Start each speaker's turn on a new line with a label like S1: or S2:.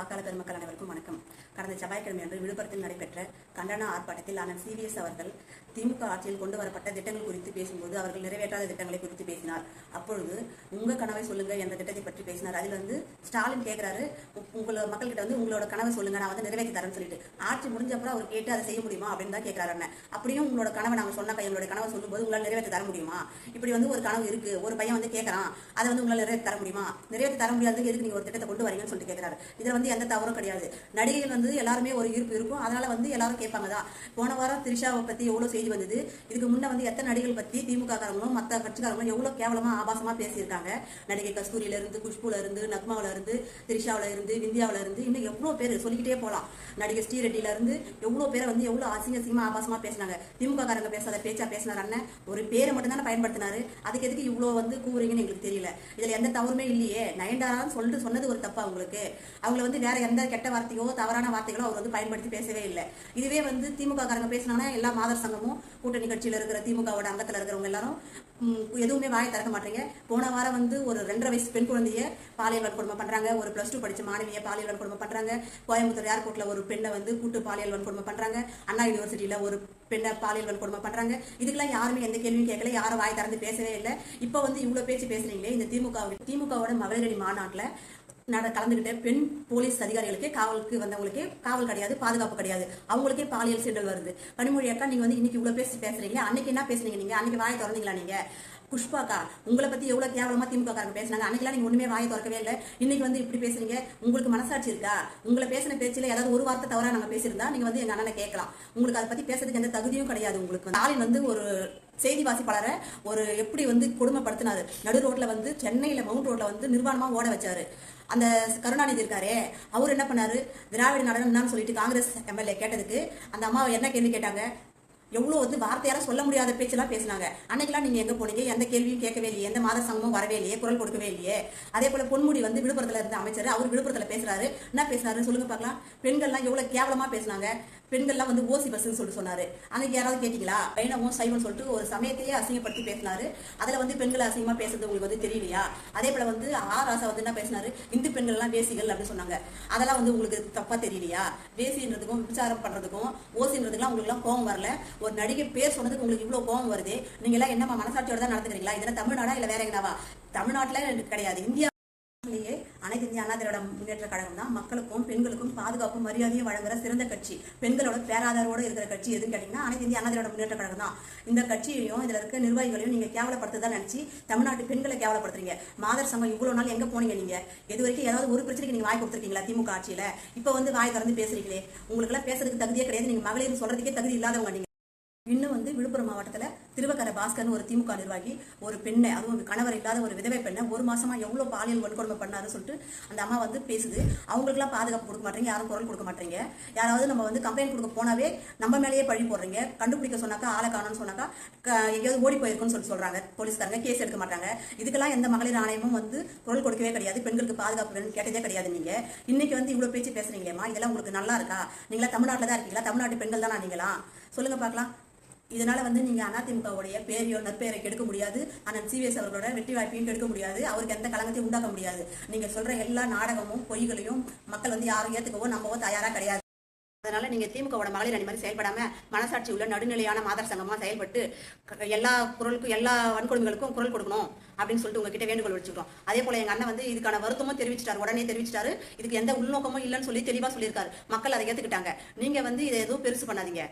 S1: வாக்காளர் பெருமக்கள் அனைவருக்கும் வணக்கம். கடந்த செவ்வாய்க்கிழமை அன்று விழுப்புரத்தில் நடைபெற்ற கண்டன ஆர்ப்பாட்டத்தில் அண்ணன் CVS அவர்கள் திமுக ஆட்சியில் கொண்டு வரப்பட்ட திட்டங்கள் குறித்து பேசும்போது அவர்கள் நிறைவேற்றாத திட்டங்களை குறித்து பேசினார். அப்பொழுது உங்க கனவை சொல்லுங்க என்ற திட்டத்தை பற்றி பேசினார். அதில் வந்து ஸ்டாலின் கேட்கிறாரு, உங்களோட மக்கள்கிட்ட வந்து உங்களோட கனவை சொல்லுங்க, நான் வந்து நிறைவேற்றி தரேன்னு சொல்லிட்டு ஆட்சி முடிஞ்ச அப்புறம் அவர் கேட்டு அதை செய்ய முடியுமா அப்படின்னு தான் கேட்கிறாரு. அண்ணன் அப்படியும் உங்களோட கனவை நாங்கள் சொன்னாக்கா எங்களோட கனவை சொல்லும்போது உங்களால் நிறைவேற்றி தர முடியுமா? இப்படி வந்து ஒரு கனவு இருக்கு, ஒரு பையன் வந்து கேட்கறான், அதை வந்து உங்களால் நிறைவேற்றி தர முடியுமா? நிறைவேற்றி தர முடியாதுக்கு எதுக்கு நீங்க ஒரு திட்டத்தை கொண்டு வரீங்கன்னு சொல்லிட்டு கேட்கிறாரு. இதுல வந்து எந்த தவறும் கிடையாது. நடிகைகள் வந்து எல்லாருமே ஒரு ஈர்ப்பு இருக்கும், அதனால வந்து எல்லாரும் கேட்பாங்க தான். போன வாரம் திரிஷாவை பத்தி எவ்வளவு செய்தி வந்தது, இதுக்கு முன்ன வந்து எத்தனை நடிகைகள் பத்தி திமுக காரங்களும் மற்ற கட்சிக்காரங்களும் எவ்வளவு கேவலமா ஆபாசமா பேசியிருக்காங்க. நடிகை கஸ்தூரியில இருந்து, குஷ்புல இருந்து, நக்மாவில இருந்து, திரிஷாவில இருந்து, விந்தியாவில இருந்து, இன்னும் எவ்வளவு பேர் சொல்லிக்கிட்டே போலாம். நடிகை ஸ்ரீரெட்டியில இருந்து எவ்வளவு பேரை வந்து எவ்வளவு அசிங்கமா ஆபாசமா பேசினாங்க. திமுக காரங்க பேசாத பேச்சா பேசினார். அண்ணன் ஒரு பேரை மட்டும் தானே பயன்படுத்தினாரு, அதுக்கு எதுக்கு இவ்வளவு வந்து கூறுறீங்கன்னு எங்களுக்கு தெரியல. இதுல எந்த தவறுமே இல்லையே. நயன்தாரான்னு சொல்லிட்டு சொன்னது ஒரு தப்பா உங்களுக்கு? அவங்களை வந்து வேற எந்த கெட்ட வார்த்தையோ தவறான வார்த்தைகளோ அவர் வந்து பயன்படுத்தி பேசவே இல்லை. இதுவே வந்து திமுக காரங்க பேசினாங்கன்னா எல்லா மாதர் சங்கமும் கூட்டணி கட்சியில இருக்கிற திமுகவோட அங்கத்துல இருக்கிறவங்க எல்லாரும் எதுவுமே வாயை திறக்க மாட்டீங்க. போன வாரம் வந்து ஒரு 2.5 வயசு பெண் குழந்தைய பாலியல் வன்கொடுமை பண்றாங்க, ஒரு +2 படிச்ச மாணவியை பாலியல் வன்கொடுமை பண்றாங்க, கோயம்புத்தூர் ஏர்போர்ட்ல ஒரு பெண்ணை வந்து கூட்டு பாலியல் வன்கொடுமை பண்றாங்க, அண்ணா யூனிவர்சிட்டியில ஒரு பெண்ணை பாலியல் வன்கொடுமை பண்றாங்க. இதுக்கெல்லாம் யாருமே எந்த கேள்வியும் கேட்கல, யாரும் வாய் திறந்து பேசவே இல்லை. இப்ப வந்து இவ்வளவு பேச்சு பேசுறீங்களே, இந்த திமுகவோட மகளிரணி மாநாட்டுல கலந்துகிட்ட பெண் போலீஸ் அதிகாரிகளுக்கே, காவலுக்கு வந்தவங்களுக்கே காவல் கிடையாது, பாதுகாப்பு கிடையாது, அவங்களுக்கே பாலியல் சீண்டல் வருது. கனிமொழி அக்கா, நீங்க வந்து இன்னைக்கு இவ்வளவு பேசுறீங்க, அன்னைக்கு என்ன பேசுறீங்க? நீங்க அன்னைக்கு வாயை திறந்தீங்களா? நீங்க புஷ்பாக்கா உங்களை பத்தி எவ்வளவு கேவலமா திமுக காரங்க பேசினாங்க, அன்னைக்கெல்லாம் நீங்க ஒண்ணுமே வாயை திறக்கவே இல்லை. இன்னைக்கு வந்து இப்படி பேசுறீங்க, உங்களுக்கு மனசாட்சி இருக்கா? உங்களை பேசின பேச்சில ஏதாவது ஒரு வார்த்தை தவறா நாங்க பேசியிருந்தா நீங்க வந்து எங்க அண்ணனை கேட்கலாம். உங்களுக்கு அதை பத்தி பேசுறதுக்கு எந்த தகுதியும் கிடையாது. உங்களுக்கு ஸ்டாலின் வந்து ஒரு செய்தி வாசிப்பாளரை ஒரு எப்படி வந்து கொடுமைப்படுத்தினாரு. நடு ரோட்ல வந்து சென்னையில மவுண்ட் ரோட்ல வந்து நிர்வாணமா ஓட வச்சாரு. அந்த கருணாநிதி இருக்காரே, அவர் என்ன பண்ணாரு, திராவிட நடனம் சொல்லிட்டு காங்கிரஸ் MLA கேட்டதுக்கு அந்த அம்மா என்ன கேள்வி கேட்டாங்க, எவ்வளவு வந்து வார்த்தையால சொல்ல முடியாத பேச்செல்லாம் பேசினாங்க. அன்னைக்கெல்லாம் நீங்க எங்க போனீங்க? எந்த கேள்வியும் கேட்கவே இல்லையே, எந்த மாத சங்கமும் வரவே இல்லையே, குரல் கொடுக்கவே இல்லையே. அதே போல பொன்முடி வந்து விழுப்புரத்துல இருந்த அமைச்சர், அவர் விழுப்புரத்துல பேசுறாரு. என்ன பேசுறாரு சொல்லுங்க பார்க்கலாம். பெண்கள்லாம் எவ்வளவு கேவலமா பேசினாங்க. பெண்கள்லாம் வந்து ஓசி பஸ்ன்னு சொல்லிட்டு சொன்னாரு. அன்னைக்கு யாராவது கேட்டீங்களா? வைணவம் சைவம் சொல்லிட்டு ஒரு சமயத்தையே அசிங்கப்படுத்தி பேசினாரு. அதுல வந்து பெண்களை அசிங்கமா பேசுறது உங்களுக்கு வந்து தெரியலையா? அதே போல வந்து ராசா வந்து என்ன பேசினாரு, இந்து பெண்கள் எல்லாம் வேசிகள் அப்படின்னு சொன்னாங்க. அதெல்லாம் வந்து உங்களுக்கு தப்பா தெரியலையா? வேசின்றதுக்கும் விசாரம் பண்றதுக்கும் ஓசின்றதுக்குலாம் உங்களுக்கு எல்லாம் கோபம் வரல. ஒரு நடிகை பேர் சொன்னதுக்கு உங்களுக்கு இவ்வளவு கோபம் வருது. நீங்க எல்லாம் என்னமா மனசாட்சியோட தான் நடத்துக்கிறீங்களா? இதெல்லாம் தமிழ்நாடா இல்ல வேற எங்கனாவா? தமிழ்நாட்டுல கிடையாது, இந்தியா அனைத்து இந்திய அண்ணா திராவிட முன்னேற்ற கழகம் தான் மக்களுக்கும் பெண்களுக்கும் பாதுகாப்பு மரியாதையும் வழங்குற சிறந்த கட்சி. பெண்களோட பேராதரவோட இருக்கிற கட்சி எதுன்னு கேட்டீங்கன்னா அனைத்து இந்திய அண்ணா திராவிட முன்னேற்ற கழகம் தான். இந்த கட்சியையும் இதுல இருக்க நிர்வாகிகளையும் நீங்க கேவலப்படுத்துதான் நினைச்சு தமிழ்நாட்டு பெண்களை கேவலப்படுத்துறீங்க. மாதர் சங்கம் இவ்வளவு நாள் எங்க போனீங்க? நீங்க இது வரைக்கும் ஏதாவது ஒரு பிரச்சனைக்கு நீங்க வாய் கொடுத்துருக்கீங்களா திமுக ஆட்சியில? இப்ப வந்து வாய் திறந்து பேசுறீங்களே, உங்களுக்கு எல்லாம் பேசுறதுக்கு தகுதியே கிடையாது. நீங்க மகளிர் சொல்றதுக்கே தகுதி இல்லாதவங்க. நீங்க இன்னும் வந்து விழுப்புரம் மாவட்டத்துல திருவக்கரை பாஸ்கர்னு ஒரு திமுக நிர்வாகி ஒரு பெண்ணை, அதுவும் கணவர் இல்லாத ஒரு விதவை பெண்ணை 1 மாசமா எவ்வளவு பாலியல் வன்கொடுமை பண்ணாருன்னு சொல்லிட்டு அந்த அம்மா வந்து பேசுது. அவங்களுக்குலாம் பாதுகாப்பு கொடுக்க மாட்டீங்க, யாரும் குரல் கொடுக்க மாட்டீங்க. யாராவது நம்ம வந்து கம்ப்ளைண்ட் கொடுக்க போனாவே நம்ம மேலேயே பழி போடுறீங்க. கண்டுபிடிக்க சொன்னாக்கா, ஆளை காணோம்னு சொன்னாக்கா எங்கேயாவது ஓடி போயிருக்குன்னு சொல்றாங்க போலீஸ்காரங்க, கேஸ் எடுக்க மாட்டாங்க. இதுக்கெல்லாம் எந்த மகளிர் ஆணையமும் வந்து குரல் கொடுக்கவே கிடையாது. பெண்களுக்கு பாதுகாப்பு வேணும்னு கேட்டதே கிடையாது. நீங்க இன்னைக்கு வந்து இவ்வளவு பேச்சு பேசுறீங்களேமா, இதெல்லாம் உங்களுக்கு நல்லா இருக்கா? நீங்களா தமிழ்நாட்டில் தான் இருக்கீங்களா? தமிழ்நாட்டு பெண்கள் தானா நீங்களா? சொல்லுங்க பார்க்கலாம். இதனால வந்து நீங்க அதிமுகவுடைய பேரையோ நற்பெயரை கெடுக்க முடியாது. அண்ணன் CVS அவர்களோட வெற்றி வாய்ப்பையும் கெடுக்க முடியாது. அவருக்கு எந்த கலங்கத்தையும் உண்டாக்க முடியாது. நீங்க சொல்ற எல்லா நாடகமும் பொய்களையும் மக்கள் வந்து யாரும் ஏத்துக்கவோ நம்பவோ தயாரா கிடையாது. அதனால நீங்க திமுகவோட மகளிர் அணி மாதிரி செயல்படாம மனசாட்சி உள்ள நடுநிலையான மாதர் சங்கமா செயல்பட்டு எல்லா குரலுக்கும், எல்லா வன்கொடுமைகளுக்கும் குரல் கொடுக்கணும் அப்படின்னு சொல்லிட்டு உங்ககிட்ட வேண்டுகோள் வச்சுக்கிறோம். அதே போல எங்க அண்ணன் வந்து இதுக்கான வருத்தமும் தெரிவிச்சிட்டாரு, உடனே தெரிவிச்சிட்டாரு. இதுக்கு எந்த உள்நோக்கமும் இல்லைன்னு சொல்லி தெளிவா சொல்லியிருக்காரு. மக்கள் அதை ஏத்துக்கிட்டாங்க. நீங்க வந்து இதை எதுவும் பெருசு பண்ணாதீங்க.